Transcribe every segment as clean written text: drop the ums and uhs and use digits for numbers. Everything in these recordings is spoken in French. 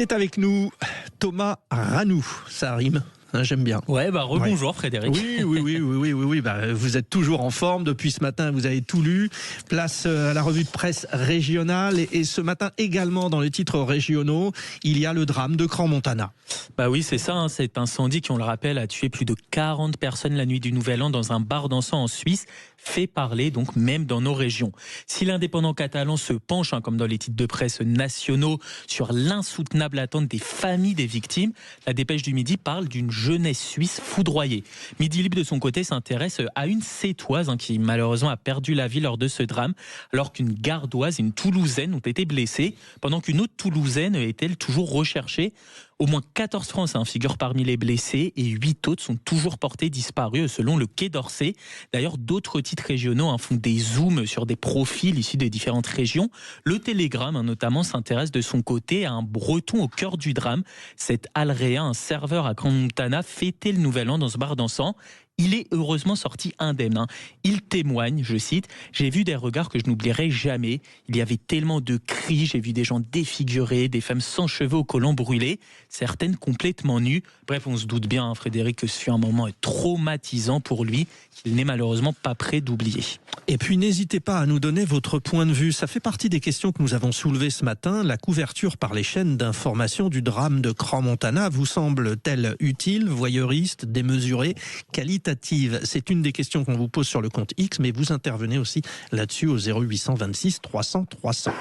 est avec nous, Thomas Ranou. Ça rime. J'aime bien. Ouais, rebonjour Frédéric. Oui. Vous êtes toujours en forme. Depuis ce matin, vous avez tout lu. Place à la revue de presse régionale. Et ce matin également, dans les titres régionaux, il y a le drame de Crans-Montana. Oui, c'est ça. Cet incendie qui, on le rappelle, a tué plus de 40 personnes la nuit du Nouvel An dans un bar dansant en Suisse, fait parler, donc même dans nos régions. Si l'indépendant catalan se penche, comme dans les titres de presse nationaux, sur l'insoutenable attente des familles des victimes, la Dépêche du Midi parle d'une jeunesse suisse foudroyée. Midi Libre, de son côté, s'intéresse à une Sétoise qui malheureusement a perdu la vie lors de ce drame, alors qu'une Gardoise et une Toulousaine ont été blessées, pendant qu'une autre Toulousaine est-elle toujours recherchée. Au moins 14 Français figurent parmi les blessés et 8 autres sont toujours portés disparus selon le Quai d'Orsay. D'ailleurs, d'autres titres régionaux font des zooms sur des profils issus des différentes régions. Le Télégramme notamment s'intéresse de son côté à un Breton au cœur du drame. Cet Alréen, un serveur à Crans-Montana, fêtait le Nouvel An dans ce bar dansant. Il est heureusement sorti indemne. Il témoigne, je cite, « J'ai vu des regards que je n'oublierai jamais. Il y avait tellement de cris, j'ai vu des gens défigurés, des femmes sans cheveux au collant brûlés, certaines complètement nues. » Bref, on se doute bien, Frédéric, que ce fut un moment traumatisant pour lui, qu'il n'est malheureusement pas prêt d'oublier. Et puis n'hésitez pas à nous donner votre point de vue. Ça fait partie des questions que nous avons soulevées ce matin. La couverture par les chaînes d'information du drame de Crans-Montana vous semble-t-elle utile, voyeuriste, démesurée, qualitative? C'est une des questions qu'on vous pose sur le compte X, mais vous intervenez aussi là-dessus au 0826 300 300.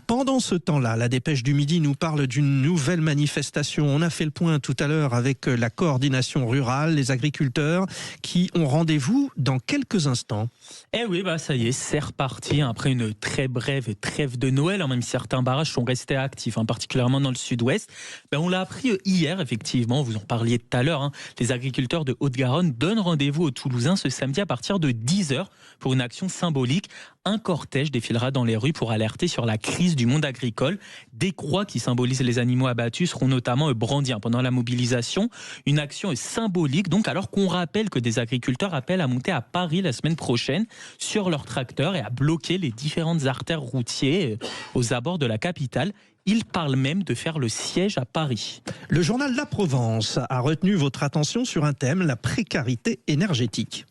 Pendant ce temps-là, la Dépêche du Midi nous parle d'une nouvelle manifestation. On a fait le point tout à l'heure avec la coordination rurale, les agriculteurs qui ont rendez-vous dans quelques instants. Eh oui, ça y est, c'est reparti après une très brève trêve de Noël. Même si certains barrages sont restés actifs, particulièrement dans le sud-ouest. On l'a appris hier, effectivement, vous en parliez tout à l'heure. Les agriculteurs de Haute-Garonne donnent rendez-vous aux Toulousains ce samedi à partir de 10h pour une action symbolique. Un cortège défilera dans les rues pour alerter sur la crise du monde agricole. Des croix qui symbolisent les animaux abattus seront notamment brandies pendant la mobilisation. Une action symbolique, donc, alors qu'on rappelle que des agriculteurs appellent à monter à Paris la semaine prochaine sur leur tracteur et à bloquer les différentes artères routières aux abords de la capitale. Il parle même de faire le siège à Paris. Le journal La Provence a retenu votre attention sur un thème, la précarité énergétique.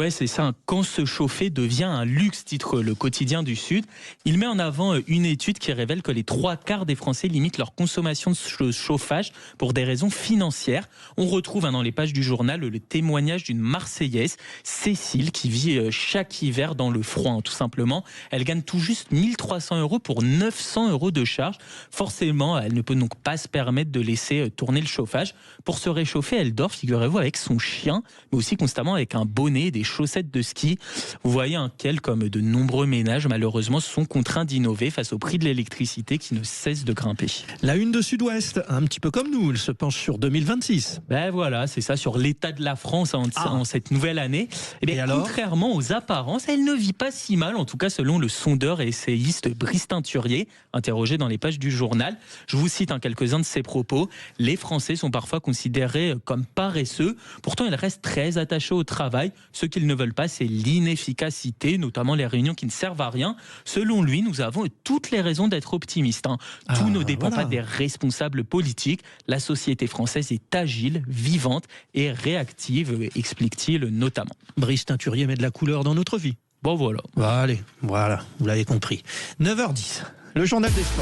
C'est ça. Quand se chauffer devient un luxe, titre le Quotidien du Sud. Il met en avant une étude qui révèle que les 3/4 des Français limitent leur consommation de chauffage pour des raisons financières. On retrouve dans les pages du journal le témoignage d'une Marseillaise, Cécile, qui vit chaque hiver dans le froid, tout simplement. Elle gagne tout juste 1 300 € pour 900 € de charge. Forcément, elle ne peut donc pas se permettre de laisser tourner le chauffage. Pour se réchauffer, elle dort, figurez-vous, avec son chien, mais aussi constamment avec un bonnet et des chaussettes de ski. Vous voyez comme de nombreux ménages, malheureusement, sont contraints d'innover face au prix de l'électricité qui ne cesse de grimper. La une de Sud-Ouest, un petit peu comme nous, elle se penche sur 2026. Voilà, c'est ça, sur l'état de la France en cette nouvelle année. Et alors, contrairement aux apparences, elle ne vit pas si mal, en tout cas selon le sondeur et essayiste Brice Teinturier, interrogé dans les pages du journal. Je vous cite quelques-uns de ses propos. « Les Français sont parfois considérés comme paresseux, pourtant ils restent très attachés au travail. Ce qu'ils ne veulent pas, c'est l'inefficacité, notamment les réunions qui ne servent à rien. Selon lui, nous avons toutes les raisons d'être optimistes. Tout ne dépend pas des responsables politiques. La société française est agile, vivante et réactive, explique-t-il notamment. » Brice Teinturier met de la couleur dans notre vie. Voilà. Allez, voilà, vous l'avez compris. 9h10, le journal des sports.